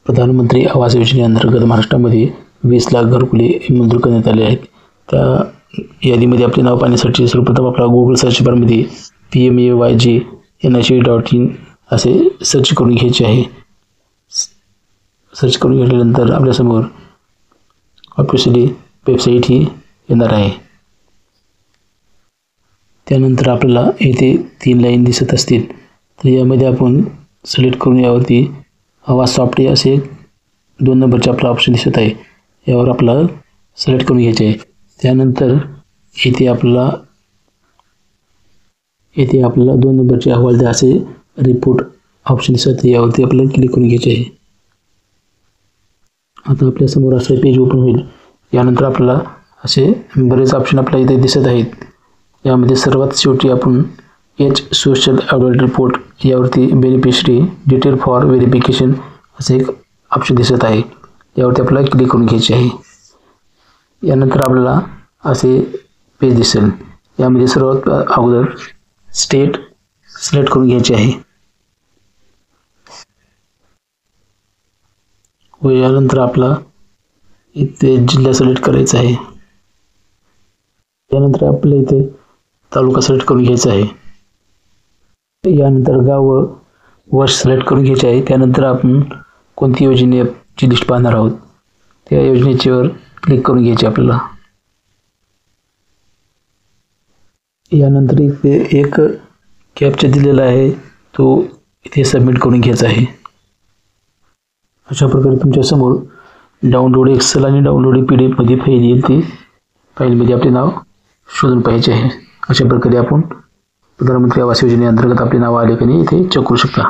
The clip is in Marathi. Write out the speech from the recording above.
प्रधानमंत्री आवास योजनेअंतर्गत महाराष्ट्रामध्ये 20 लाख घरकुले मंजूर करण्यात आले आहेत। त्या यादीमध्ये आपले नाव पाहण्यासाठी सर्वप्रथम आपला गुगल सर्च बारमध्ये PMAYG.NHA.in असे सर्च करून घ्यायचे आहे। सर्च करून घेतल्यानंतर आपल्यासमोर ऑफिशियली वेबसाईट ही येणार आहे। त्यानंतर आपल्याला येथे 3 लाईन दिसत असतील, तर यामध्ये आपण सिलेक्ट करून यावरती आवाज सॉफ्टवेअर असे 2 नंबरचे आपला ऑप्शन दिसत आहे, यावर आपला सिलेक्ट करून घ्यायचे आहे। त्यानंतर येथे आपल्याला 2 नंबरचे अहवाल द्या असे रिपोर्ट ऑप्शन दिसत आहे, यावरती आपल्याला क्लिक करून घ्यायचे आहे। आता आपल्या समोर असं पेज ओपन होईल। यानंतर आपल्याला असे बरेच ऑप्शन आपल्या इथे दिसत आहेत। यामध्ये सर्वात शेवटी आपण सोशल ऑडिट रिपोर्ट यावरती बेनिफिशरी डिटेल फॉर व्हेरिफिकेशन असे एक ऑप्शन दिसत आहे, यावरती आपल्याला क्लिक करून घ्यायचे आहे। यानंतर आपल्याला असे पेज दिसेल। यामध्ये सर्वात अगोदर स्टेट सिलेक्ट करून घ्यायचे आहे व यानंतर आपला इथे जिल्हा सिलेक्ट करायचा आहे। यानंतर आपल्या इथे तालुका सिलेक्ट करून घ्यायचा आहे। यानंतर गाव व वर्ष सिलेक्ट करून घ्यायचे आहे। त्यानंतर आपण कोणती योजनेची लिस्ट पाहणार आहोत त्या योजनेच्यावर क्लिक करून घ्यायचे आपल्याला। यानंतर इथे एक कॅप्चा दिलेला आहे, तो इथे सबमिट करून घ्यायचा आहे। अशा प्रकारे तुमच्या समोर डाउनलोड एक्सेल आणि डाउनलोड PDF मध्ये फाईल येईल, ती फाईलमध्ये आपले नाव शोधून पाहायचे आहे। अशा प्रकारे आपण प्रधानमंत्री आवास योजनेअंतर्गत आपले नाव आले की नाही इथे चेक करू शकता।